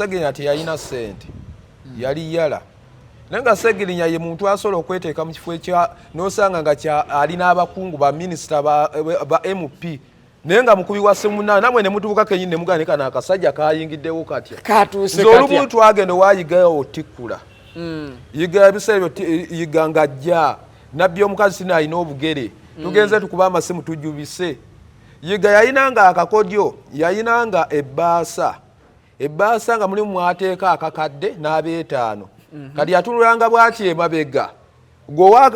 Segirinya teyalina ssente yali yala nenga Segirinya ye muntu asobola okweteeka mu kifo ekya n'osanga nga alina abakungu ba minisita ba MP nenga mukubi wa semuna namwe ne mutubuka kenyine mugane kana akasajja kayingiddewo katya katuse katya olumuntu agenda wayiga otikula yiga bisebyo yiganga jja nabyo omukazi sina alina obugere tugenze tukuba amasimu tujubise yiga yayinanga akakodyo yayinanga ebbaasa nga mulimu mwateeka akakadde n'abeetaano kati yatunulanga bwaki emabega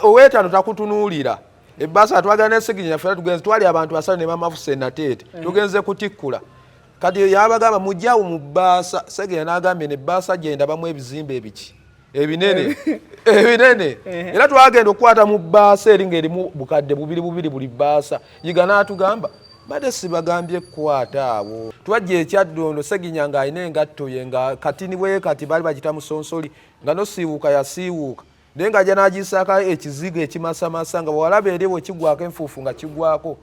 oweetaano takutunuulira ebbaasa twagana Segirinya fera tugenze twali abantu asatu ne mamafusa Nateete tugenze kutikkula kati yabagamba mujjawo mu bbaasa Segirinya n'agambye ne bbaasa genda bamu ebizimbe ebiki ebinene era twagenda okukwata mu bbaasa eri ng'erimu bukadde bubiri buli bbaasa yiga n'atugamba bade sibagambye kukwata abo twajja ekyaddondo Segirinya ng'alina engatto ye nga katini bwe kati bali bagita musonsoli nga nosiiwuuka yasiiwuuka naye nga ajja n'agisaako ekizigo ekimasamasa nga bwewalaba eri bwe kigwako enfuufu nga kigwako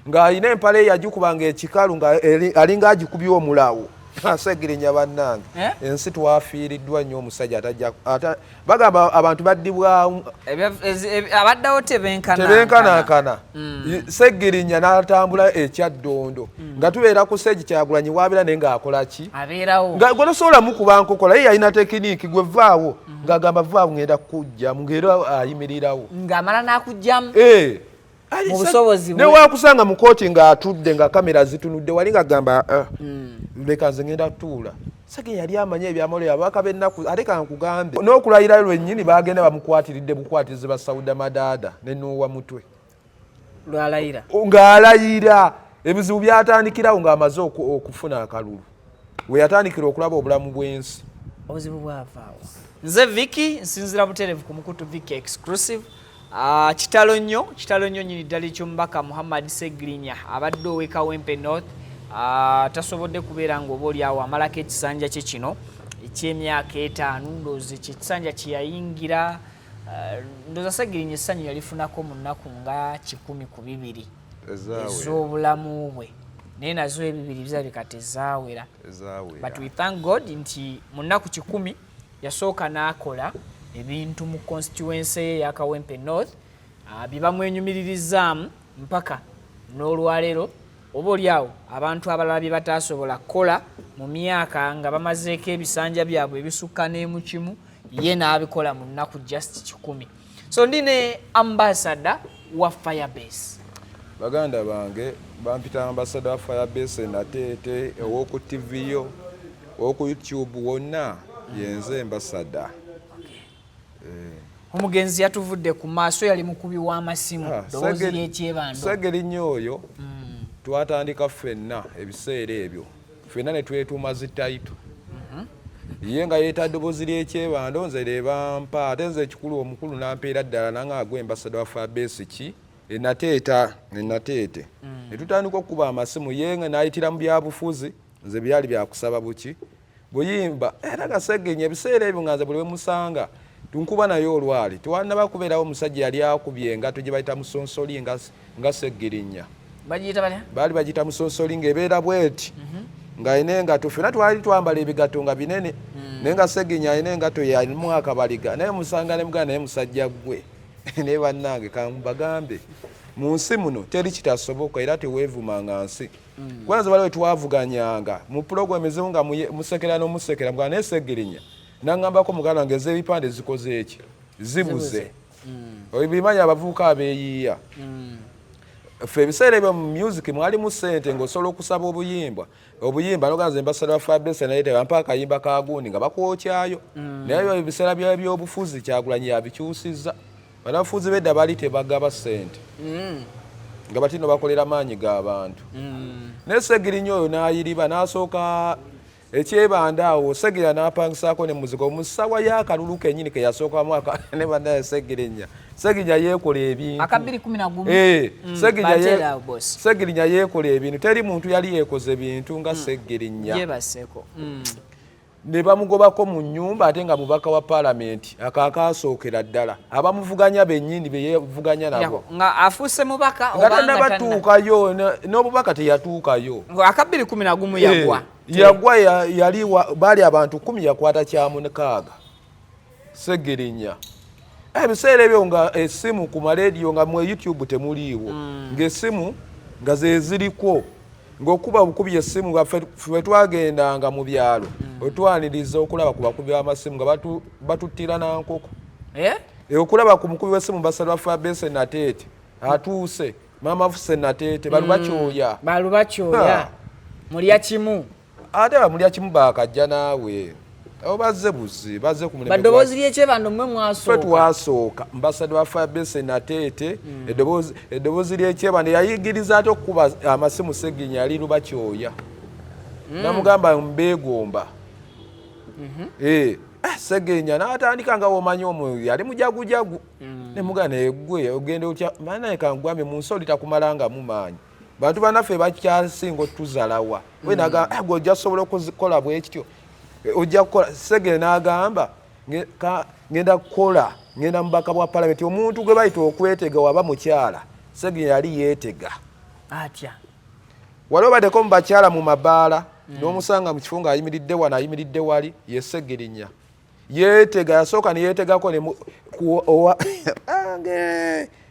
ng'alina empale yagikubanga ekikalu nga alinga agikubye omulawo Segirinya bannange ensi twafiiriddwa nnyo omusajja bagamba abantu baddibwamu abaddawo tebenkanankana Segirinya n'atambula ekyaddondo nga tubeera ku Sseegi Kyagulanyi wabeera naye ng'akola ki nga gonosobola mukuba nkokola ye yalina tekiniiki gwe vaawo ng'agamba vaawo ngenda kujja ng'era ayimirirawo ng'amala n'akujjamu mu busobozi ne wakusanga mu kooti ng'atudde nga kamera zitunudde wali ng'agamba leka nze ngenda tuula Segirinya yali amanye ebyamalo abaka b'ennaku ate kankugambe n'okulayira lwennyini bagenda bamukwatiridde bukwatirizi ba Sauda Madada ne Nuuwa Mutwe ng'alayira ebizibu byatandikirawo ng'amaze okufuna akalulu we yatandikira okulaba obulamu bw'ensi obuzibu bwavaawo nze Vicky nsinzira butereevu ku mukutu Vicky exclusive kitalo nnyo nyini ddala eky'omubaka Muhammad Segirinya abadde ow'Ekawempe North tasobodde kubeera ng'oba oliawo amalako ekisanja kye kino eky'emyaka 5 ndowooza ekisanja kye yayingira ndowooza Segirinya essanyu yalifunako mu nnaku nga 12 ez'obulamu bwe naye nazo ebibiri zirabika tezaawera but we thank God nti mu nnaku 10 yasooka n'akola ebintu mu constituency ye ya Kawempe North bibamwenyumiririzaamu mpaka n'olwaleero oba oliawo abantu abalala bye bataasobola kukola mu myaka nga bamazeeko ebisanja byabwe ebisukka n'emu kimu ye n'abikola mu nnaku just 10 so ndine ambassador wa Firebase baganda bange bampita ambassador wa Firebase Nateete ow'oku TV yo ow'oku YouTube wonna yenze ambassador omugenzi yatuvudde ku maaso yali mukubi w'amasimu dowoozi y'ekyebando Segirinya oyo twatandika ffenna ebiseera ebyo ffenna ne twetuuma zitayito ye nga yeeta ddoboozi ly'ekyebando nze leebampa ate nze ekikulu omukulu n'ampeera ddala nanga agwa ambassador wa Firebase ki Nateete ne tutandika okukuba amasimu ye nga n'ayitira mu byabufuzi nze byali byakusaba buki buyimba era nga Segirinya ebiseera ebyo nga nze buli we musanga tunkuba naye olwali tewanaba kubeerawo omusajja yali akubye engato gye bayita musonsoli nga Segirinya baali bagiyita musonsoli ng'ebeera bweti ng'alina engato ffenna twali twambala ebigato nga binene naye nga Segirinya alina engato yalimu akabaliga naye musanga ne mugana naye musajja gwe naye bannange kambagambe mu nsi muno teri kitasoboka era teweevumanga nsi kwanza baliwe twavuganyanga mu pulogulamu ezimu nga musekera n'omusekera mugana naye Segirinya nangambako muganda wange ez'ebipande zikoze eki zibuze ebimanya abavubuka abeeyiiya ffe ebiseera ebyo mu music mwalimu ssente ng'osobola okusaba obuyimba noganza ambassador wa Firebase naye tebampa akayimba ka gundi nga bakwokyayo naye ebiseera by'obufuzi Kyagulanyi yabikyusizza banafuzi bedda bali tebagaba ssente nga batino bakolera maanyi g'abantu naye Segirinya oyo n'ayiriba n'asooka ekyebanda awo Segirinya n'apangisaako ne muzika omusawa y'akalulu kennyini ke yasookamu ne bannaye Segirinya yeekola ebintu Segirinya yeekola ebintu teri muntu yali yeekoze bintu nga Segirinya ne bamugobako mu nnyumba ate nga mubaka wa paalamenti akakasookera ddala abamuvuganya bennyini be yeevuganya nabo nga afuuse mubaka nga tannabatuukayo n'obubaka teyatuukayo aka 2011 yagwa yagwa yali baali abantu 10 yakwata kyamunekaaga Seggirinya ebiseera ebyo nga essimu ku marediyo nga mu YouTube temuliiwo ng'essimu nga ze ziriko ng'okuba bukubi essimu nga ffe twagendanga mu byalo otwaniriza okulaba ku bakubi b'amasimu nga batuttira na nkoko okulaba ku mukubi w'essimu Basalwa Fabrice Nateete atuuse Maama Senatete balubacyoya mulya kimu ate bamulya kimu bakajja naawe abo bazze buzi bazze ku mulembe baddoboozi ly'ekyebando mmwe mwasooka twasooka Ambassador Fabrice Nateete eddoboozi ly'ekyebando yayigiriza ate okukuba amasimu Seggirinya yali lubacyoya namugamba mbeegomba Seggirinya n'atandika nga womanyi omu yali mujagujagu nemugana egwe ogenda otya naye kangwamye mu nsi oli takumalanga mu maanyi bantu banaffe bakyasinga otuzalawa we nagamba gwe ojja sobola okukola bwekityo ojja kukola Seggirinya n'agamba ngenda kukola ngenda mubaka bwa paalamenti omuntu gwe bayita okwetega waba mukyala Seggirinya yali yeetega atya waliwo baddeko mu bakyala mu mabaala n'omusanga mu kifo ng'ayimiridde wano ayimiridde wali ye Seggirinya yeetega yasooka ne yeetegako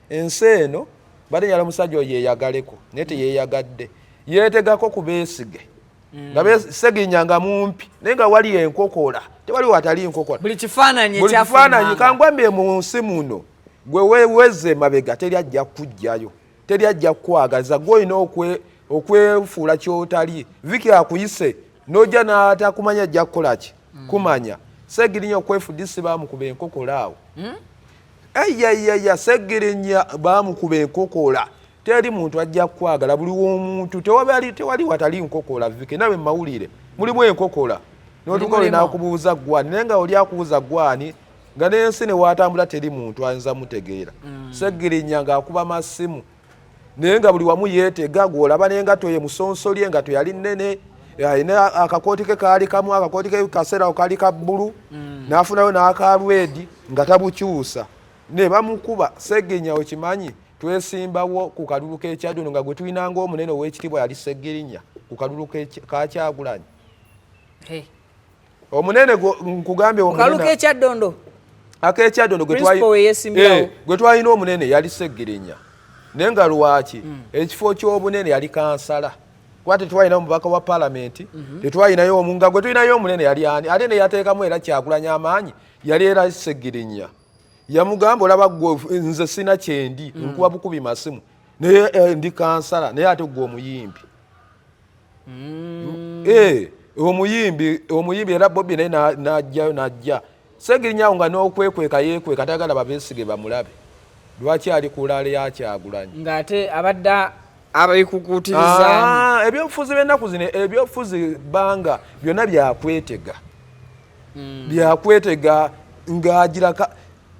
ensi eno bade yala musajja oyo yeeyagaleko naye teyeeyagadde yeetegako ku beesige nga Seggirinya nga mumpi naye nga wali enkokola tewali watali nkokola buli kifaananyi kangwambye mu nsi muno gwe weeweze mabega teri ajja kujjayo teri ajja kukwagaliza gw'olina okwefuula kyotali Viki akuyise n'ojja n'atakumanya ajja kukola ki kumanya Seggirinya okwefudisi baamukuba enkokola awo Seggirinya baamukuba enkokola teri muntu ajja kwagala buli omuntu tewali watali nkokola Viki nawe mawulire mulimu enkokola n'otukola n'akubuuza gwani naye nga oli akubuuza gwani nga n'ensi ne watambula teri muntu ayinza mutegeera Seggirinya ng'akuba amasimu naye nga buli wamu yeetega gw'olaba n'engato ye musonso lye engato yali nnene ayina akakooti ke kaali kamu akakooti ke kaseera kaali ka bbulu n'afunayo n'akalwedi nga tabukyusa ne bamukuba Seggirinya okimanyi twesimbawo ku kalulu k'Ekyaddondo nga gwe tulinanga omunene ow'ekitiibwa yali Seggirinya ku kalulu ka Kyagulanyi omunene nkugambye kalulu k'Ekyaddondo ak'Ekyaddondo gwe twalina omunene yali Seggirinya naye nga lwaki ekifo ky'obunene yali kansala kuba tetwalinayo mubaka wa paalamenti tetwalinayo omunga gwe tulinayo omunene yali ani ate ne yateekamu era Kyagulanyi amaanyi yali era Seggirinya yamugamba olaba gwe nze sina kyendi nkuba bukubi masimu naye ndi kansala naye ate gwe omuyimbi omuyimbi era Bobby naye najja Seggirinya awo nga n'okwekweka yeekweka tayagala babeesige bamulabe lwaki ali ku laale ya Kyagulanyi ng'ate abadde abikukuutirizaamu ebyobufuzi b'ennaku zino ebyobufuzi banga byonna byakwetega ng'agira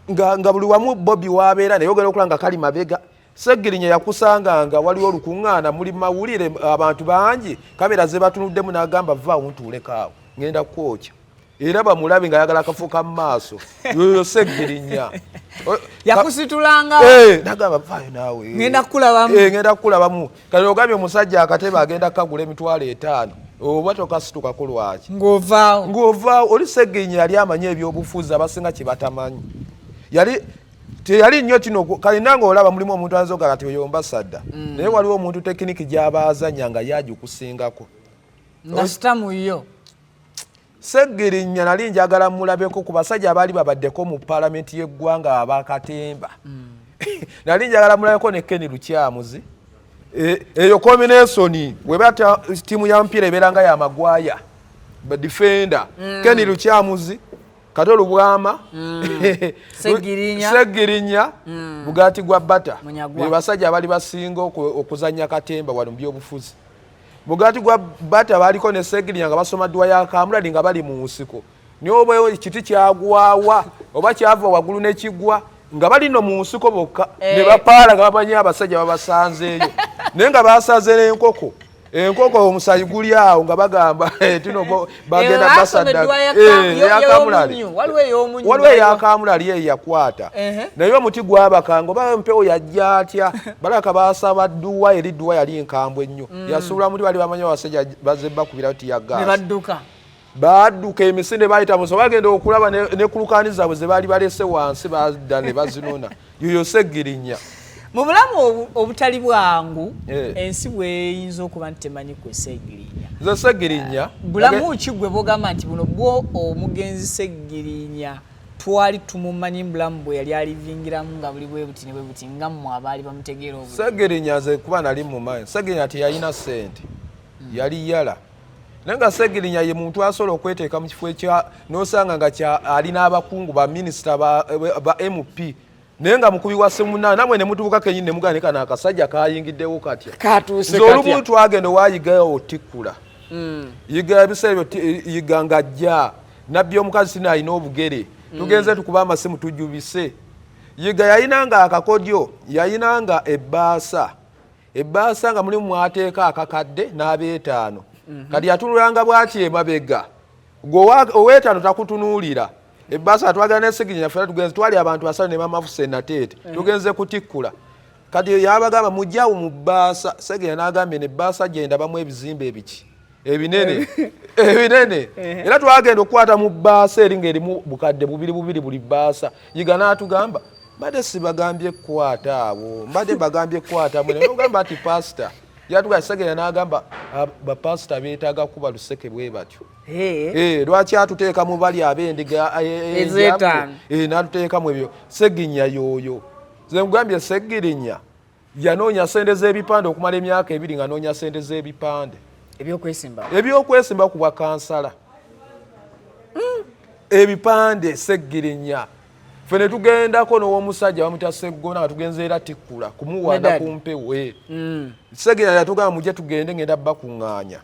nga buli wamu Bobby w'abeera naye ogenda okulaba nga kali mabega Seggirinya yakusanganga waliwo olukuŋŋaana muli mawulire abantu bangi kamera ze batunuddemu n'agamba vaawo ntuulekaawo ngenda kwokya era bamulabe nga ayagala akafo ka mu maaso yoyo Seggirinya yakusitulanga nagamba vaayo naawe ngenda kukulabamu kati ogambye omusajja akatebe agenda kagula emitwalo 5 oba tokasitukako lwaki ng'ovaawo oli Seggirinya yali amanyi ebyobufuzi abasinga kye batamanyi teyali nnyo kino kalinanga olaba mulimu omuntu azoga kati oyo Ambassador naye waliwo omuntu tekiniki gy'abaazanya nga yaji kusingako nasitamuyo Seggirinya nali njagala mulabeko ku basajja abaali babaddeko mu paalamenti y'eggwanga abakatemba nali njagala mulabeko ne Ken Lukyamuzi eyo combination webata tiimu ya mpira ebeeranga ya Magwaya defender Ken Lukyamuzi Katolo Bwama Seggirinya Bugatti gwa Bata be basajja abali basinga okuzanya katemba wano byobufuzi Bugatti gwa Bata baliko ne Seggirinya nga basoma dduwa ya Kamulali nga bali mu nsiko nyobo ekiti kyagwawa oba kyava waggulu n'ekigwa nga bali no mu nsiko bokka ne bapaala nga bamanyi abasajja babasanzeeyo naye nga basaze n'enkoko enkoko omusayi guli awo nga bagamba tino bagenda basadda waliwo eyakamulali eyo yakwata naye omuti gwabakanga oba empewo yajja atya balaka basaba dduwa eri dduwa yali nkambwe ennyo yasuula muti bali bamanya abasajja bazze bakubira tiyaggaasa badduka emisinde bayita muso bagenda okulaba ne kulukani zaabwe ze baali balese wansi badda ne bazinona yoyo Seggirinya. Mu bulamu obutali bwangu ensi bweyinza okuba nti temanyi kwe Seggirinya. Nze Seggirinya bulamu ki gwe bogamba nti buno bwo omugenzi Seggirinya twali tumumanyi bulamu bwe yali alivingiramu nga buli bwe buti ne bwe buti nga mmwe abaali bamutegeera obulungi. Seggirinya ze kuba nali mu mind. Seggirinya teyalina ssente yali yala nenga Seggirinya ye muntu asobola okweteeka mu kifo ekya n'osanga nga alina abakungu ba minisita ba MP nenga mukubi wa semuna namwe ne mutubuka kenyine mugane kana akasajja kayingiddewo katya katuuse katya zolu muntu agenda wayiga otikula yiga bisebe yiganga jja nabbi omukazi sina alina obugere tugenze tukuba amasimu tujubise yiga yayinanga akakodyo yayinanga ebbaasa nga mulimu mwateeka akakadde n'abeetaano kati yatunulanga bwati emabega oweetaano takutunuulira ebbaasa twagala ne Seggirinya fera tugenze twali abantu basatu ne mama Fuse Nateete tugenze kutikkula kati yabagamba mujjawo mu bbaasa Seggirinya n'agambye ne bbaasa genda bamu ebizimbe ebiki ebinene era twagenda okukwata mu bbaasa eri ng'erimu bukadde bubiri buli bbaasa yiga n'atugamba mbadde sibagambye kukwata abo mbadde bagambye kukwata mwe n'ogamba ati pasita yatuga Seggirinya n'agamba bapasita beetaaga kuba luseke bwe batyo lwaki atuteeka mu bali ab'endiga n'atuteekamu ebyo Seggirinya yoyo ze nkugambye Seggirinya yanoonya sente z'ebipande okumala emyaka 2 nga noonya sente z'ebipande ebyokwesimba ku bwa kansala ebipande Seggirinya ffe ne tugendako n'ow'omusajja bamuta Seggona nga tugenze era tikkula kumuwanda ku mpewo Seggirinya yatugamba mujje tugende ngenda bakuŋŋaanya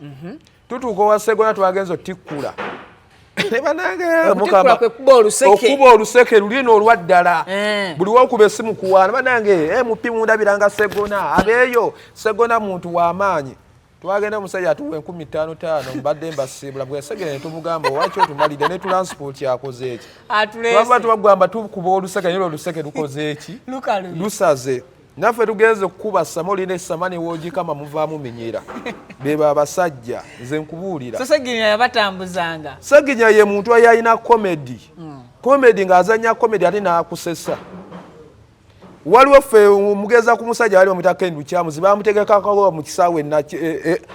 tutuuka owa Seggona twagenze otikkula okuba oluseke lulina olwaddala buli wokuba essimu kuwaana banange mupi mundabiranga Seggona abeeyo Seggona muntu w'amaanyi twagenda omusajja atuwa 15,500 mbadde mbasiibula bwe Seggirinya ne tumugamba waki otumalidde ne transport yakoze eki twaba tubagamba tukuba oluseke naye oluseke lukoze eki lusaze naffe tugenze okukuba samoli ne samani woogikama muvaamu minyera beba abasajja nze nkubuulira Seggirinya yabatambuzanga Seggirinya ye muntu ayalina komedi ng'azanya komedi ate n'akusesa waliwo ffe mugeza ku musajja wali bamuyita Kendu Kyamuzi bamutegekako mu kisaawe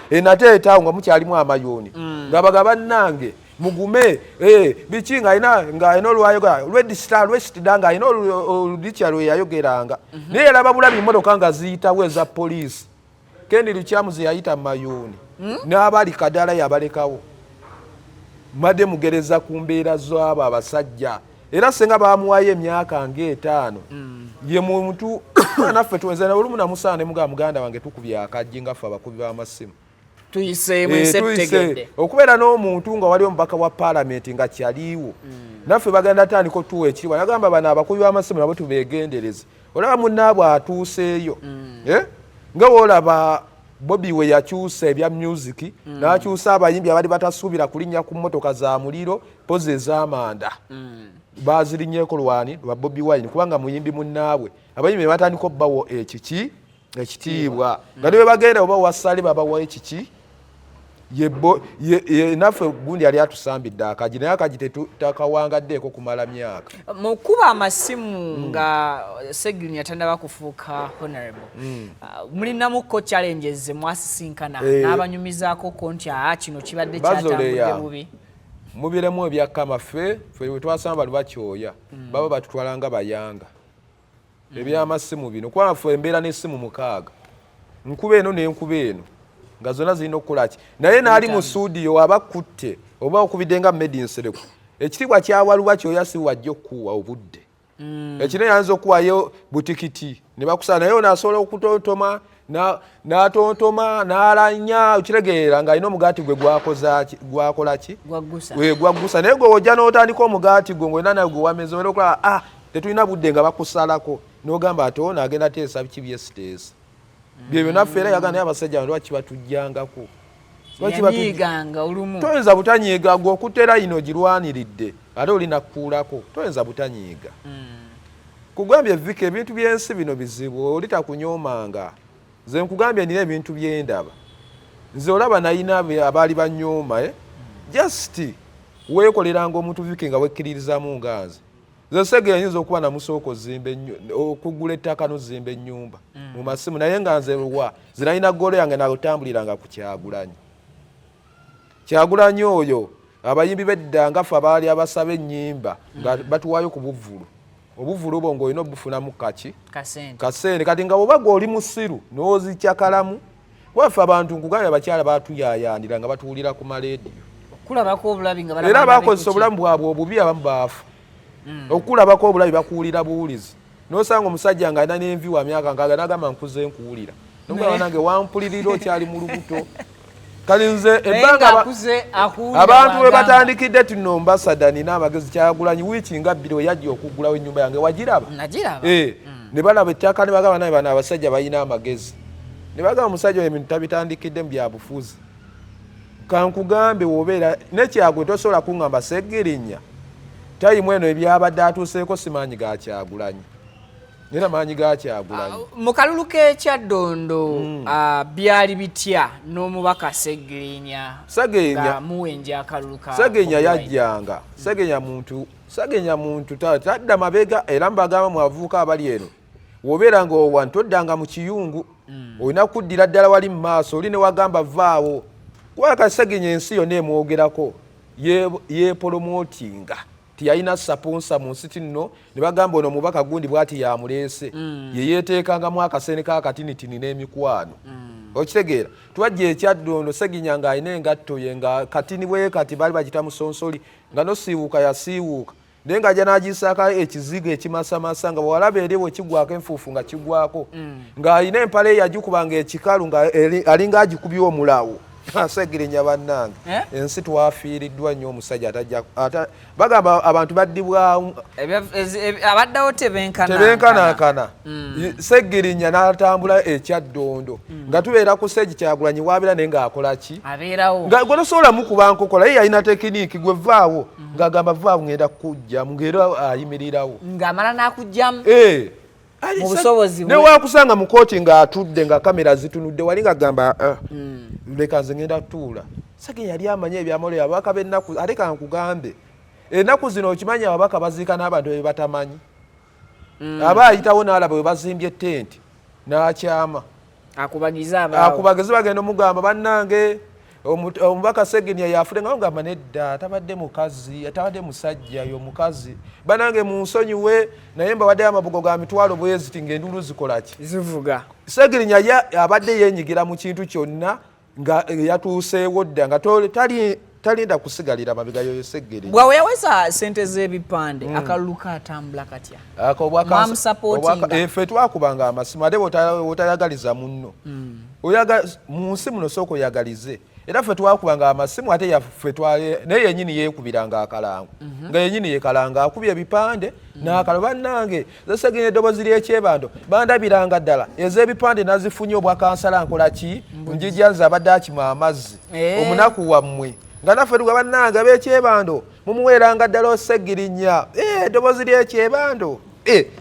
enateetaawo nga mukyalimu amayoni nga bagaba bannange mugume biki ng'alina olwayoga lwedisita ng'alina oludica lwe yayogeranga naye yalaba bulabi emmotoka nga ziyitawo eza poliisi Kendu Kyamuzi yayita mu mayoni n'abali kadala yabalekawo madde mugereza ku mbeera z'abo abasajja era senga bamuwayo emyaka nga5 ye muntu naffe tuweze olumu namusaana ne muganda wange tukubya akajji nga ffe abakubi b'amasimu tuyise okubeera n'omuntu nga waliwo omubaka wa paalamenti nga kyaliwo naffe bagenda tandika otuwa ekiriwa nagamba bano abakubi b'amasimu nabo tubeegendereze olaba munnaabwe atuuseeyo nga woolaba Bobby we yakyusa ebya music n'akyusa abayimbi abali batasuubira kulinnya ku mmotoka za muliro pozi ez'amanda bazirinnyeko lwani lwa Bobby Wine kubanga muyimbi munnaabwe abayimbi batandika obbawo ekitiibwa nga ne bagenda oba wasale babawa ekiki naffe gundi yali atusambidde akaji naye akaji tetakawangaddeeko kumala myaka mu kuba amasimu nga Seggirinya tandaba kufuuka honorable mulinamuko challenges ze mwasisinkana n'abanyumizaako konti kino kibadde kyatambudde bubi mubiremu ebyakama ffe twasanga bali bakyoya baba batutwalanga bayanga ebyamasimu bino kuba ffe embeera n'essimu 6 nkuba eno n'enkuba eno nga zonna zirina okukolaki naye n'ali mu studio abakutte oba okubidde nga made in Sereko ekitiibwa kyawaluwa kyoya si wajja okuwa obudde ekino yanza okuwayo butikiti ne bakusala naye onaasobola okutontoma n'atontoma n'alanya okitegeera ng'alina omugaati gwe gwakolaki gwaggusa naye gwe ojja n'otandika omugaati gwe ng'olina nawe gwe wameze olina okulaba tetulina budde nga bakusalako n'ogamba ati ono agenda teesa biki byesiteesa Bye naffe era yagana abasajja lwaki batujjangako. Yanyiiganga olumu. Toyinza butanyiiga gwe okutera ino girwaniridde ate olina kukuulako. Toyinza butanyiiga. Kugambye Vike ebintu by'ensi bino bizibu oli takunyoomanga. Nze nkugambye nina ebintu by'endaba. Nze olaba nayina abaali banyooma just weekoleranga omuntu Vike nga wekkiririzamu nganze. Nze Segeya nyinza okuba namusooka okugula ettaka n'ozimba ennyumba mu masimu naye nga nze luwa nze nalina ggolo yange nalutambuliranga ku Kyagulanyi. Kyagulanyi oyo abayimbi bedda nga ffe abaali abasaba ennyimba nga batuwaayo ku buvulu. Obuvulu obwo ng'olina obufunamu kaki kasente kati nga bwoba oli musiru n'ozikyakalamu waffe abantu nkugambye abakyala baatuyaayaanira nga batuwulira ku maleediyo era bakozesa obulamu bwabwe obubi abamu baafa. Okulabako obulabi bakuwulira buwulizi n'osanga omusajja nga alina n'envi wa myaka nkaaga n'agamba nkuze nkuwulira nomugamba nange wampulirira okyali mu lubuto. Kali nze ebbanga abantu we batandikidde tuno ambassador nina amagezi Kyagulanyi wiiki nga bbiri yajja okuggulawo ennyumba yange wagiraba? Ne balaba ettaka ne bagamba naye bano abasajja balina amagezi ne bagamba omusajja oyo ebintu tabitandikidde mu byabufuzi. Kankugambe wobeera nekyagwe tosobola kuŋŋamba Segirinnya tayimu eno ebyabadde atuuseeko simaanyi ga Kyagulanyi era maanyi ga Kyagulanyi. Mu kalulu k'ekyaddondo byali bitya n'omubaka Segirinnya nga muwenja akalulu ka Segirinnya yajjanga Segirinnya muntu tadda mabega era mbagamba mu bavubuka abali eno wobeera nga owa toddanga mu kiyungu olina kuddira ddala wali mu maaso oli ne wagamba vaawo kubanga Segirinnya ensi yonna emwogerako yeepolomootinga tiyalina saponsa mu nsi tinno ne bagamba ono omubaka gundi bw'ati yamuleese ye yeeteekangamu akasene k'akatinitini n'emikwano. Okitegeera twajja ekyaddondo Segirinnya ng'alina engatto ye nga katini bwe kati baali bagita musonsoli nga nosiiwuuka yasiiwuuka naye ng'ajja n'agisaako ekizigo ekimasamasa nga bw'alaba eri bwe kigwako enfuufu nga kigwako ng'alina empale yagikubanga ekikalu nga alinga agikubye omulawo. Segirinnya bannange ensi twafiiriddwa nnyo omusajja bagamba abantu baddibwamu abaddawo tebenkanankana. Segirinnya n'atambula ekyaddondo nga tubeera ku Sseegi Kyagulanyi wabeera naye ng'akola ki nga gwe tosobola mukuba nkokola ye yalina tekiniiki gwe vaawo ng'agamba vaawo ngenda kukujjamu ng'era ayimirirawo ng'amala n'akujjamu mu busobozi ne wakusanga mu kooti ng'atudde nga kamera zitunudde wali ng'agamba leka nze ngenda tuula. Segirinnya yali amanye ebyamalo ababaka b'ennaku ate kankugambe ennaku zino okimanyi ababaka baziika n'abantu be batamanyi aba ayitawo n'alaba bwe bazimbye ettenti n'akyama akubagiza bagenda omugamba bannange omubaka Segirinnya yafule nga ngamba nedda atabadde mukazi atabadde musajja yo mukazi banange munsonyiwe naye mbawadde amabugo ga mitwalo bweziti ng'endulu zikola ki zivuga. Segirinnya abadde yeenyigira mu kintu kyonna nga yatuuseewo dda nga talinda kusigalira mabega yoyo Segirinnya. Bwawe yaweza sente z'ebipande akalulu katambula katya ffe twakubanga amasimu ate wotayagaliza munno mu nsi muno sooka oyagalize era ffe twakubanga amasimu ate yaffe naye yennyini yeekubiranga akalango nga yennyini yekalanga akubye ebipande n'akalo bannange Segirinnya eddoboozi ly'ekyebando bandabiranga ddala ez'ebipande nazifunye obwakansala nkola ki njijja nze abadde akima amazzi omunaku wammwe nga naffe tuga bannange ab'ekyebando mumuweeranga ddala Segirinnya eddoboozi ly'ekyebando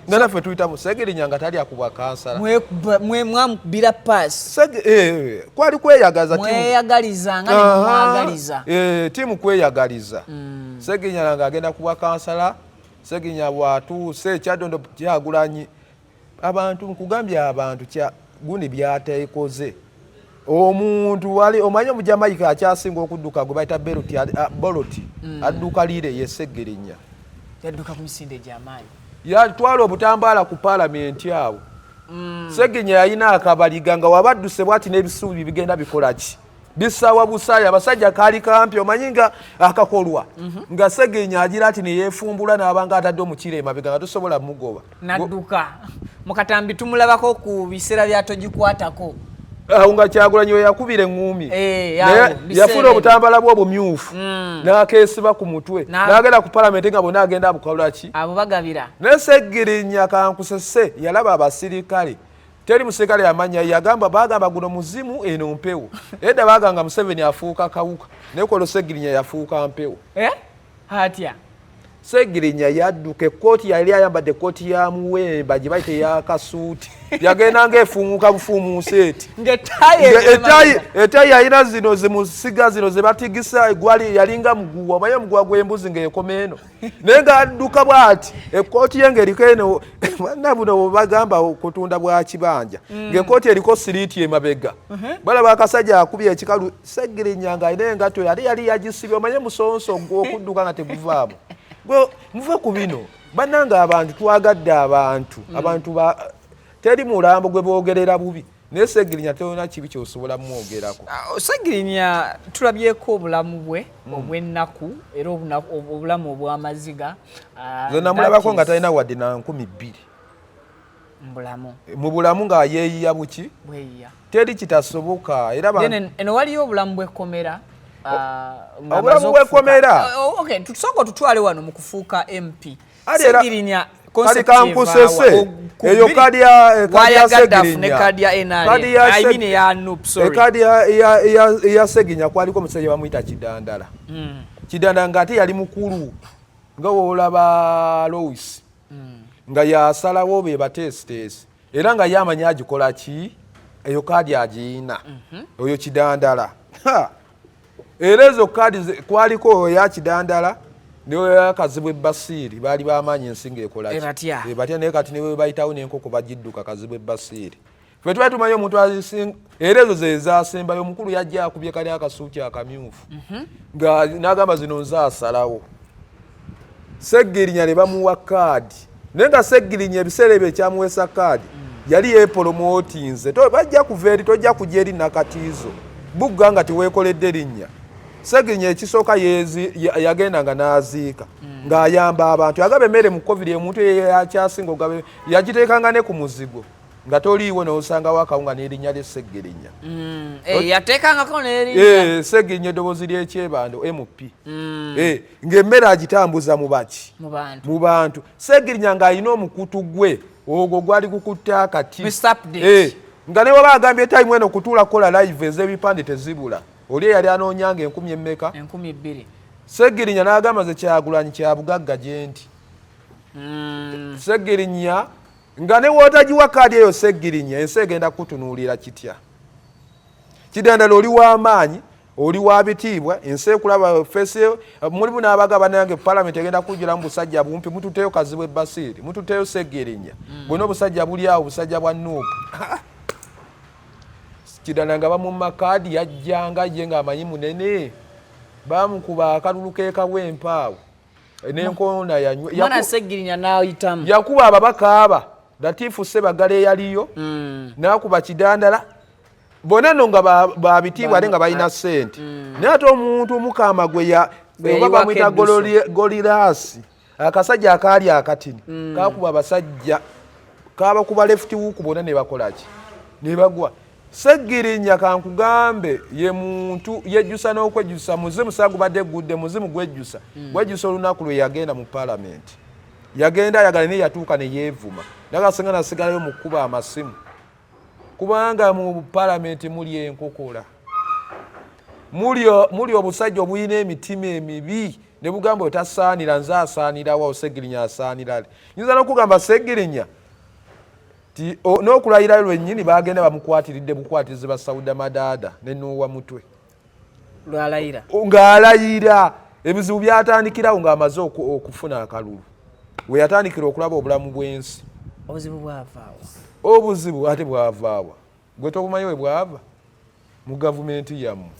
nga naffe tuyita mu Segirinnya nga talya ku bwakansala mwamukubira paasi kwali kweyagaza tiimu kweyagaliza. Segirinnya nga agenda ku bwakansala Segirinnya bw'atuuse ekyaddondo Kyagulanyi abantu nkugambye abantu gundi byateekoze omuntu wali omanyi omujamaika akyasinga okudduka gwe bayita Boloti adduka liire ye Segirinnya yadduka ku misinde gy'amaanyi yatwala obutambaala ku paalamenti awo. Segirinnya yalina akabaliga nga wabadduse bwati n'ebisuubi bigenda bikola ki bisawa busaayi abasajja kaali kampi omanyi nga akakolwa nga Segirinnya agira ati neyeefumbula n'abanga atadde omukiira emabega nga tosobola mugoba nadduka mukatambi tumulabako ku biseera byatogikwatako awo nga Kyagulanyi we yakubira eŋŋumi yafuna obutambala bwe obumyufu n'akeesiba ku mutwe n'agenda ku palamenti nga bonna agenda abukola ki abo bagabira. ne Segirinnya kankusese yalaba abasirikale teri musekale amanya yagamba bagamba guno muzimu eno mpewo edda baganga Museveni afuuka kawuka nekolo Segirinya yafuuka mpewo hatya Segirinya yadduka ekkooti yali ayambadde ekkooti ya muwemba gye bayita eyakasuuti yagenda ng'efuumuka bufuumuuse eti etayi yalina zino zimusiga zino ze batigisa egwali yalinga muguwa omanyi omuguwa gw'embuzi ng'ekoma eno naye ng'adduka bw'ati ekkooti ye ng'eriko eno banna buno bagamba okutunda bwa kibanja ng'ekkooti eriko siriiti emabega balaba akasajja akubye ekikalu Segirinya ng'alina engatto yali yagisibye omanyi musonso gw'okudduka nga teguvaamu gwe muve ku bino bannanga abantu twagadde abantu teri mulambo gwe boogerera bubi naye Segirinya tolina kibi kyosobola mwogerako. Segirinya tulabyeko obulamu bwe obw'ennaku era obulamu obw'amaziga nze namulabako nga talina wadde na 2,000 mu bulamu nga yeeyiya buki teri kitasoboka era eno waliyo obulamu bw'ekkomera obulamu bw'ekkomera tusooka tutwale wano mu kufuuka MP Segirinya kali kampusese eyo kadi ya Segirinya ekadi ya Segirinya kwaliko omusajja bamuyita Kidandala Kidandala ng'ate yali mukulu nga woolaba Lois nga yasalawo be batesitesi era nga yamanya agikola ki eyo kadi agiyina oyo Kidandala era ezo kadi kwaliko ya Kidandala niwe Kazibwe Basiiri baali bamaanyi ensinga ekola batya naye kati niwe bayitawo n'enkoko bagidduka Kazibwe Basiiri ffe tuba tumanyi omuntu era ezo ze zaasembayo omukulu yajja akubye kali akasuuti akamyufu nga n'agamba zino nzaasalawo Segirinya ne bamuwa kaadi naye nga Segirinya ebiseera ebyo ekyamuweesa kaadi yali yeepolomootinze bajja kuva eri tojja kujja eri nakatiizo bugga nga teweekoledde linnya Segirinya ekisooka yagendanga n'aziika ng'ayamba abantu agaba emmere mu COVID omuntu yakyasinga ogabe yagiteekanga ne ku muzigo nga toliiwo n'osangawo akawunga n'erinnya lye Segirinya yateekangako n'erinnya Segirinya eddoboozi ly'ekyebando MP ng'emmere agitambuza mu baki mu bantu Segirinya ng'alina omukutu gwe ogwo gwali gukutte akati nga ne waba agambye tayimu eno kutuula kola live ez'ebipande tezibula oli yali anoonyanga 1000 emmeka 2,000 Segirinya n'agamba ze Kyagulanyi kya bugagga gye nti Segirinya nga ne wootagiwa kaadi eyo Segirinya ensi egenda kutunuulira kitya Kidandala oli w'amaanyi oli wa bitiibwa ensi ekulaba fesi mulimu n'abagaba nange palamenti egenda kujjiramu busajja bumpi mututeyo Kazibwe Basiiri mututeyo Segirinya bwonna obusajja buli awo busajja bwa Nuupu Kidandala nga bamumma kaadi yajjanga ye ng'amanyi munene bamukuba akalulu k'ekawempaawo n'enkoona yanywa Segirinya n'ayitamu yakuba ababaka aba Latifu Sebagala eyaliyo n'akuba Kidandala bonna nno nga babitiibwa ate nga balina ssente naye ate omuntu Mukama gwe oba bamuyita Goliraasi akasajja akaali akatini kakuba abasajja kabakuba left hook bonna ne bakola ki ne bagwa Segirinya kankugambe ye muntu yejjusa n'okwejjusa muzimu sagubadde gudde muzimu gwejjusa olunaku lwe yagenda mu palamenti yagenda ayagala ne yatuuka ne yeevuma nagasenga nasigalayo mu kuba amasimu kubanga mu palamenti muli enkokola muli obusajja obulina emitima emibi ne bugamba otasaanira nze asaanirawo Segirinya asaanira nyinza n'okugamba Segirinya n'okulayira lwennyini bagenda bamukwatiridde bukwatirizi ba Sauda Madada ne Nuuwa Mutwe ng'alayira ebizibu byatandikirawo ng'amaze okufuna akalulu we yatandikira okulaba obulamu bw'ensi obuzibu ate bwavaawa gwe tobumanyi we bwava mu gavumenti yammwe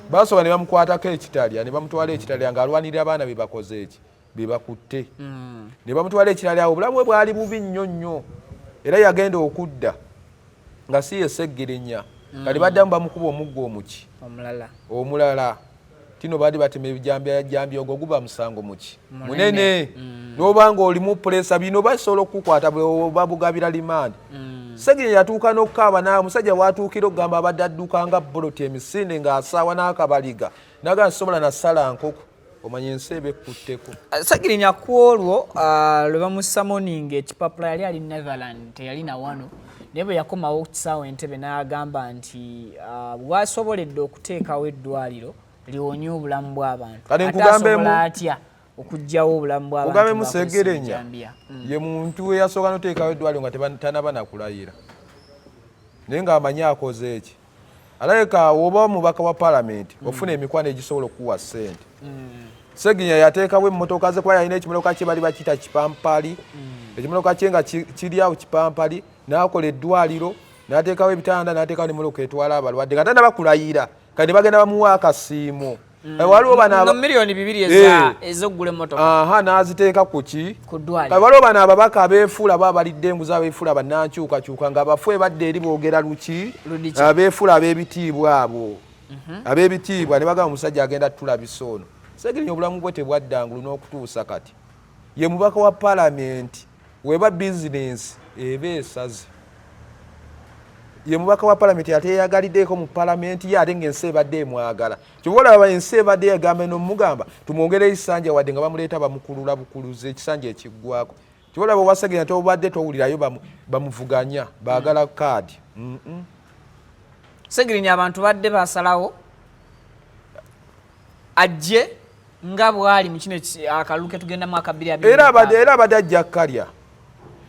basoba ne bamukwatako ekitalya ne bamutwala ekitalya ng'alwanirira abaana be bakoze eki be bakutte ne bamutwala ekitalya awo obulamu bwe bwali bubi nnyo nnyo era yagenda okudda nga si ye Segirinya kali baddamu bamukuba omuggo omuki omulala tino baali batema ebijambya ogwo guba musango muki munene n'obanga olimu pulesa bino basobola okukwata babugabira limandi Segirinya yatuuka n'okukaaba nawe omusajja watuukira okugamba abadde adduka nga boloti emisinde ng'asaawa n'akabaliga naga nsobola nasala nkoko omanye ensi eba ekkutteko Segirinya ku olwo lwe bamusamoninga ekipapula yali ali Netherland teyali na wano naye bwe yakomawo okukisaawo Entebbe n'agamba nti bwasoboledde okuteekawo eddwaliro liwonye obulamu bw'abantu ate asobola atya okuggyawo obulamu bw'abantu ugambe Musegerenya ye muntu eyasooka n'oteekawo eddwaliro nga tanaba nakulayira naye ng'amanyi akoze eki alabika oba omubaka wa paalamenti ofuna emikwano egisobola okuwa ssente Segirinya yateekawo emmotoka ze kuba yalina ekimotoka kye bali bakiyita kipampali ekimotoka kye nga kiri awo kipampali n'akola eddwaliro n'ateekawo ebitanda n'ateekawo n'emmotoka etwala abalwadde nga tanaba kulayira kati bagenda bamuwa akasiimo waliwo bano milioni 2 ez'oggula emmotoka n'aziteeka ku ki ku ddwaliro waliwo bano ababaka abeefuula baba balidde enguzi abeefuula bannankyukakyuka nga abafu ebadde eri boogera luki abeefuula ab'ebitiibwa abo ab'ebitiibwa ne bagamba omusajja agenda tulabisa ono Segirinya obulamu bwe tebwaddangulu n'okutuusa kati ye mubaka wa paalamenti weba bizinensi eba esaze ye mubaka wa paalamenti yateyagaliddeeko mu paalamenti ye ate ng'ensi ebadde emwagala kyova olaba ensi ebadde yegambe n'omugamba tumwongere ekisanja wadde nga bamuleeta bamukulula bukuluze ekisanja ekiggwako kyova olaba owa Segirinya tobadde towulirayo bamuvuganya baagala kaadi Segirinya abantu badde basalawo ajje nga bwali mu kino akalulu ke tugenda mu akabiri era abadde ajja kkalya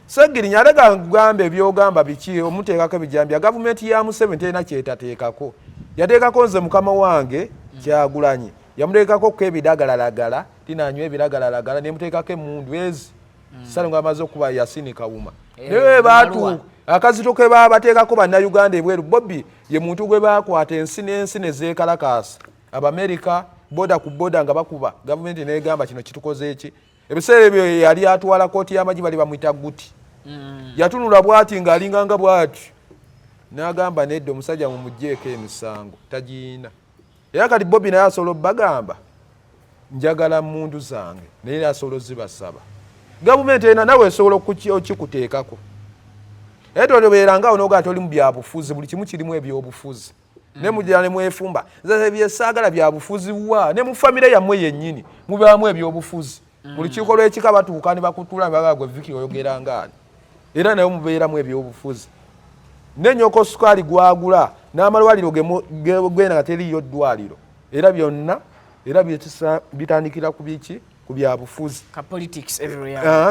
Segirinya alega ngamba ebyogamba biki omuteekako ebijambya gavumenti ya Museveni terina kyetateekako yateekako nze mukama wange Kyagulanyi yamuteekako ko ebidagalalagala tinanywa ebiragalalagala nemuteekako emundu ezi salo nga amaze okuba Yasini Kawuma naye baatuuka akazito ke baba bateekako bannayuganda ebweru Bobby ye muntu gwe bakwata ensi n'ensi ne zeekalakaasa Abamerika boda ku boda nga bakuba gavumenti negamba kino kitukoze eki ebiseera ebyo yali atwala kooti y'amagye bali bamuyita guti yatunula bwati ng'alinganga bwati n'agamba nedda omusajja mumugjeeko emisango tagiina era kati Bobby naye asobola bagamba njagala mundu zange naye asobola zibasaba gavumenti ena nawe esobola okikuteekako era tobeerangawo n'ogaa toli mu byabufuzi buli kimu kirimu ebyobufuzi ne mujja ne mwefumba nze byesaagala byabufuzi wa ne mu famire yammwe yennyini mubaamu ebyobufuzi buli kiiko lw'ekika batuuka ne bakutula bagagwe Vicky oyogera ngaani era naye mubeeramu ebyobufuzi n'ennyoko sukaali gwagula n'amalwaliro genda nga teriyo ddwaliro era byonna era bitandikira ku biki ku byabufuzi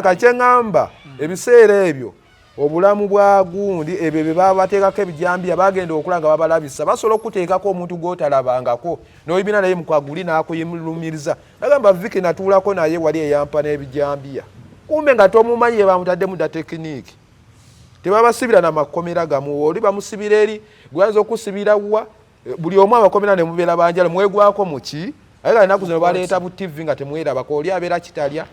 kakyeŋŋamba ebiseera ebyo obulamu bwa gundi ebyo bye baba bateekako ebijambiya bagenda okula nga babalabisa basobola okuteekako omuntu gw'otalabangako n'oyibina naye mukwaguli n'akuyimulumiriza nagamba Vicky natuulako naye wali eyampa n'ebijambiya kumbe nga tomumanyi ye bamutadde mudda tekiniki tebabasibira namakomera gamu oli bamusibira eri gwanza okusibira wa buli omu amakomera ne mubeera banjala mwegwako muki aye ennaku zino baleeta bu TV nga temwerabako oli abeera kitalya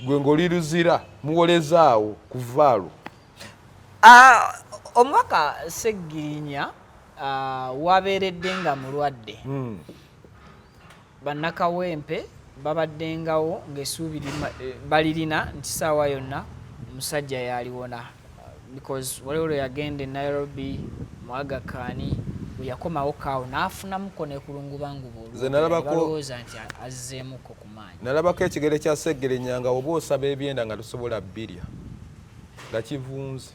gwe ng'oliruzira muwolezaawo kuvaalu omubaka Segirinya wabeeredde nga mulwadde bannakawempe babaddengawo ng'essuubi balirina nti saawa yonna omusajja yaliwona because waliwo lwe yagenda e Nairobi mu Aga Khan bwe yakomawo kaawo n'afunamuko nekulungubangubalowooza nti azzeemuko ku maanyi nalabako ekigere kya Segirinya nga oba osaba ebyenda nga tosobola bbirya nga kivunze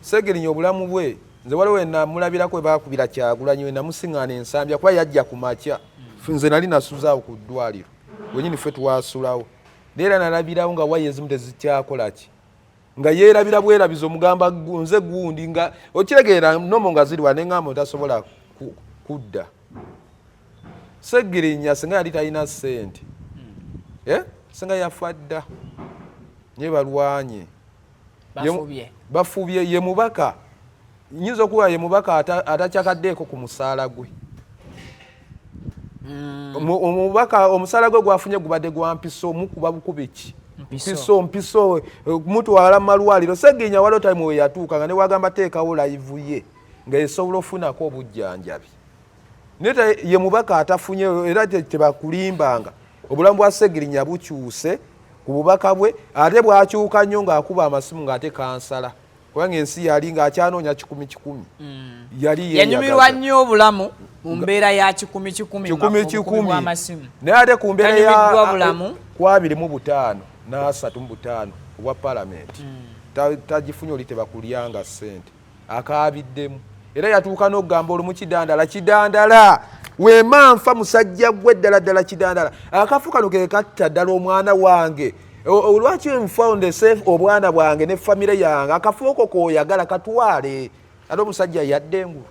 Segirinya obulamu bwe nze waliwo namulabirako we baakubira Kyagulanyi we namusiŋŋaana ensambya kuba yajja ku makya nze nali nasuzaawo ku ddwaliro wenyini ffe twasulawo neera nalabirawo nga waya ezimu tezikyakola ki nga yeerabira bwerabiza omugamba nze gundi nga okiregeera nomo nga ziriwa neŋŋamba otasobola kudda Segirinya singa yali talina ssente singa yafa dda nye balwanye bafubye ye mubaka nyinza okuba ye mubaka atakyakaddeeko ku musaala gwe omubaka omusaala gwe gwafunye gubadde gwa mpiso mukuba bukubiki mpiso mutwala malwaliro Segirinya waliwo time we yatuuka nga ne wagamba teekawo live ye nga esobola ofunako obujjanjabi naye ye mubaka atafunye era tebakulimbanga obulamu bwa Segirinya bukyuse ku bubaka bwe ate bwakyuka nnyo ng'akuba amasimu ng'ate kansala kubanga ensi yali ng'akyanoonya 100 yali yanyumirwa nnyo obulamu mu mbeera ya 100 naye ate ku mbeera ya 25 na 35 obwa paalamenti tagifunye oli tebakulyanga ssente akaabiddemu era yatuuka n'okugamba olumu kidandala wema nfa musajja gwe ddala kidandala akafu kano ke katta ddala omwana wange olwaki nfa on the safe obwana bwange ne famire yange akafu oko kooyagala katwale ate omusajja yadde engulu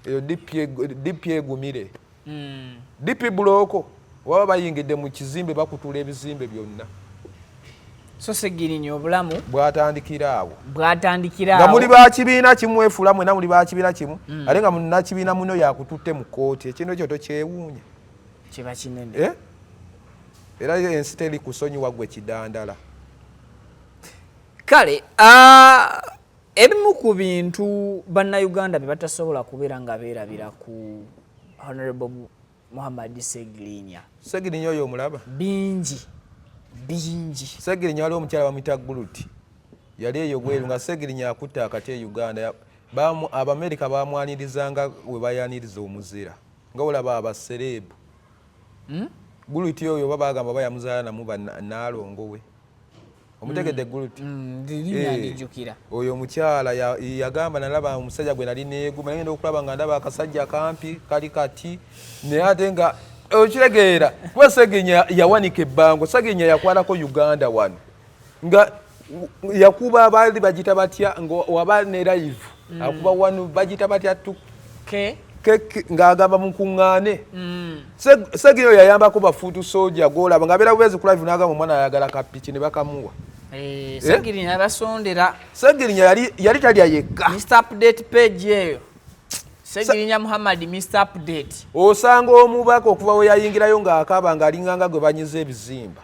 eyo dipi egumire dipi buloko waba bayingidde mu kizimbe bakutula ebizimbe byonna so Ssegirinnya obulamu bwatandikira awo nga muli bakibiina kimu efula mwena muli bakibiina kimu ate nga munnakibiina muno yakututte mu kkooti ekintu ekyo tokyewuunya kiba kinene era ensi teri kusonyiwa gwe kidandala kale ebimu ku bintu bannayuganda bye batasobola kubeera nga beerabira ku Honorable Muhammad Ssegirinnya oyo omulaba bingi Ssegirinnya waliwo omukyala bamuyita Guluti yali eyo bweru nga Ssegirinnya akutte akati e Uganda Abamerika bamwanirizanga we bayaniriza omuzira nga olaba abasereebu Guluti oyo babagamba bayamuzaala namu banaalongo we omutegedde Guluti oyo omukyala yagamba nalaba omusajja gwe nali neeguma nagenda okulaba nga ndaba akasajja kampi kali kati naye ate nga okitegeera kuba Ssegirinnya yawanika ebbango Ssegirinnya yakwalako Uganda wano nga yakuba abaali bagita batya waba ne live akuba wano bagita batya ng'agamba munkuŋŋaane Ssegirinnya yayambako bafuutu soja golaba nga beera bwezi ku live n'agamba omwana ayagala kapiki ne bakamuwa Ssegirinnya basondera Ssegirinnya yali talya yekka Mr. Update page eyo Ssegirinnya Muhammad Mr. Update osanga omubaka okuva we yayingirayo ng'akaaba ng'alinganga gwe banyiza ebizimba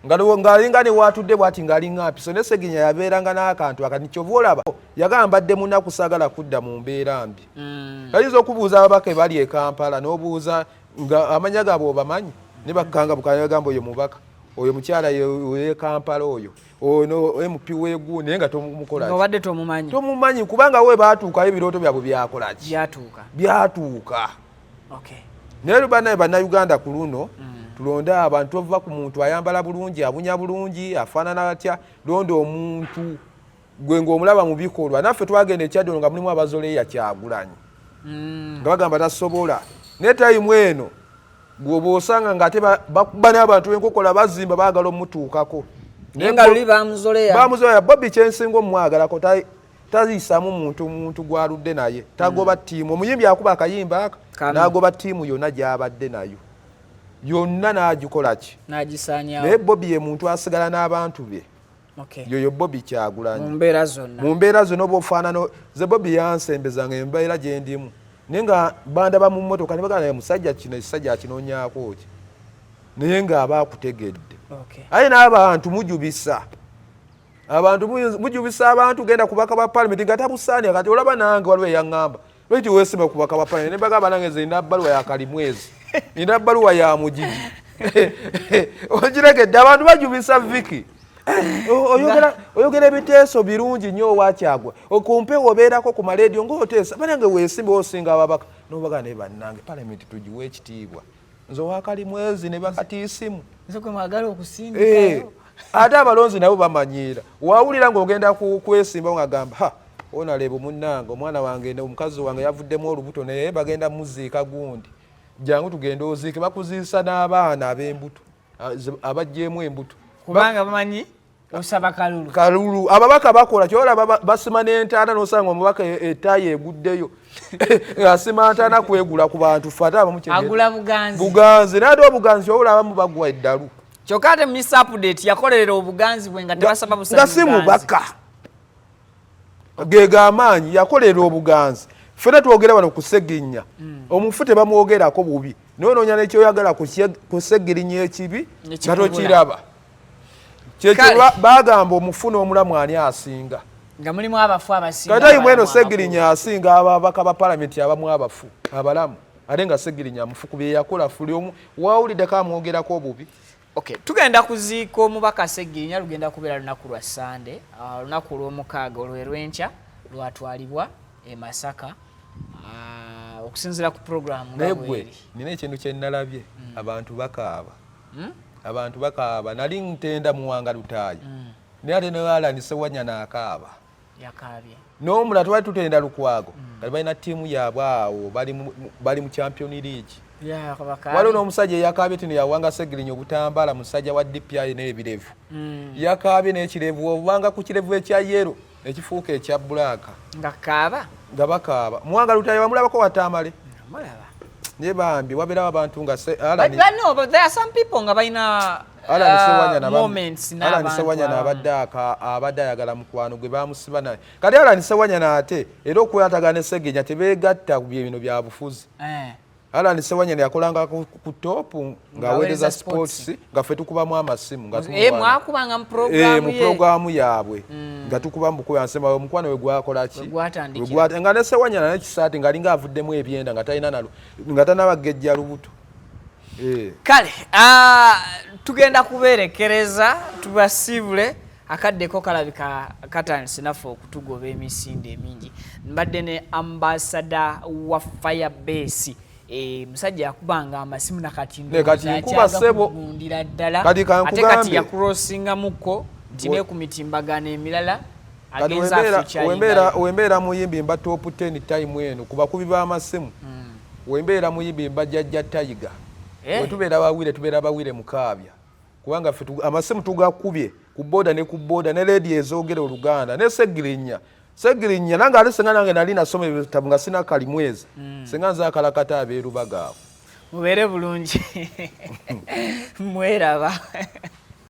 ng'alinga ne waatudde bw'ati ng'alinga mpiso ne Ssegirinnya yabeeranga n'akantu akati kyova olaba yagamba dde munaku saagala kudda mu mbeera mbi kayinza okubuuza ababaka bali e Kampala n'obuuza nga amanya gaabwe obamanyi ne bakanga bukayagamba oyo mubaka oyo mukyala ye Kampala oyo ono MP w'eggulu naye nga tomukola obadde tomumanyi kubanga we baatuukayo ebirooto byabwe byakola ki byatuuka naye banaye bannayuganda ku luno tulonde abantu ova ku muntu ayambala bulungi abunya bulungi afaanana atya londa omuntu gwe ng'omulaba mu bikolwa naffe twagenda ekyaddono nga mulimu abazoleya Kyagulanyi nga bagamba tasobola naye tayimu eno gwoba osanga ng'ate bakuba n'abantu enkokola bazimba baagala omutuukako bamuzoleya Bobby kyensinga omumwagalako tayisamu muntu gwaludde naye tagoba ttiimu omuyimbi akuba akayimba aka n'agoba ttiimu yonna gy'abadde nayo yonna n'agikola ki naye Bobby ye muntu asigala n'abantu be yoyo Bobby Kyagulanyi mu mbeera zonna oba ofaanana ze Bobby yansembezanga embeera gye ndimu naye nga bandaba mu mmotoka ne bagamba musajja kino ekisajja akinoonyaako ki naye ng'aba akutegedde aye n'abantu mujubisa abantu genda kubaka ba palamenti nga tabusaani kati olaba nange waliwo eyaŋŋamba lwaki weesime kubaka ba palamenti ne bagamba nange nze nina bbaluwa ya Kalimwezi nina bbaluwa ya Mugigi okiregedde abantu bajubisa Viki oyogera ebiteeso birungi nnyo owakyagwa okumpewo obeerako ku maleediyo ng'oteesa banange weesimbe osinga ababaka nobaga naye bannange palamenti tugiwe ekitiibwa nze owa Kalimwezi ne bakatiisimu ate abalonzi nabo bamanyiira wawulira ng'ogenda kwesimbawo ng'agamba onaleebo munnange omwana wange omukazi wange yavuddemu olubuto naye bagenda muziika gundi jangu tugenda oziike bakuziisa n'abaana ab'embuto abajjeemu embuto kubanga bamanyi osaba kalulu ababaka bakola kyolaba basima n'entaana n'osanga omubaka ettaayi eguddeyo asima ntaana kwegula ku bantu ffe ate agula buganzi naye ate obuganzi kyowula abamu bagwa eddalu kyokka ate Mr. Update yakolerera obuganzi bwe nga tebasaba busaba nga si mubaka ge g'amaanyi yakolerera obuganzi ffena twogera wano ku Ssegirinnya omufu tebamwogerako bubi naye onoonya nekyoyagala ku Ssegirinnya ekibi nga tokiraba kyekyo bagamba omufu n'omulamu ani asinga nga mulimu abafu abasinga katayimu eno Ssegirinnya asinga ababaka ba palamenti abamu abafu abalamu ate nga Ssegirinnya mufu ku bye yakola fuli omu wawuliddeko amwogerako obubi. Tugenda kuziika omubaka Ssegirinnya lugenda kubeera lunaku lwa Sande lunaku olw'omukaaga olwe lwenkya lwatwalibwa e Masaka okusinziira ku programu nga bweri. Nina ekintu kye nalabye abantu bakaaba nali ntenda Muwanga Lutaayi naye ate ne Alan Sewanya n'akaaba Yakaabye. n'omulala twali tutenda Lukwago kati balina ttiimu yaabwe awo bali mu Champion League. Waliwo n'omusajja eyakaabye tino yawanga Segirinya obutambala musajja wa DPI n'ebirevu yakaabye n'ekirevu obanga ku kirevu ekya yero ekifuuka ekya bbulaaka nga bakaaba Mwanga Lutaaya bamulabako Watamale naye bambi wabeerawo abantu nga Alan Sewanya n'abadde ayagala mukwano gwe bamusiba naye kati Alan Sewanya n'ate era okwatagana ne Segirinya tebeegatta bino bya bufuzi. Alan Sewanya yakolanga ku topu ng'aweereza sports nga ffe tukubamu amasimu mwakubanga mu programu yaabwe nga tukuba mukuba nsema omukwano we gwakola ki nga ne Sewanya n'ekisaati ng'alinga avuddemu ebyenda nga tanabagejja lubuto. Kale tugenda kubeerekereza tubasiibule akaddeko kalabika katandise naffe okutugoba emisinde emingi. Mbadde ne ambasada wa Firebase musajja yakubanga amasimu nakati nkuba sebo ddala ate kati yakurosinga muko ntine ku mitimbagano emirala wembeera muyimbi mba top 10 time eno kuba kubiba amasimu wembeera muyimbi mba jajja Tiger wetubeera bawire mukaabya kubanga ffe amasimu tugakubye ku boda ne ku boda ne lady ezoogera Oluganda ne Segirinya nange ate senga nange nali nasoma ebitabu nga sina kalimwezi senga nze akalakata abeerubaga awo mubeere bulungi mweraba.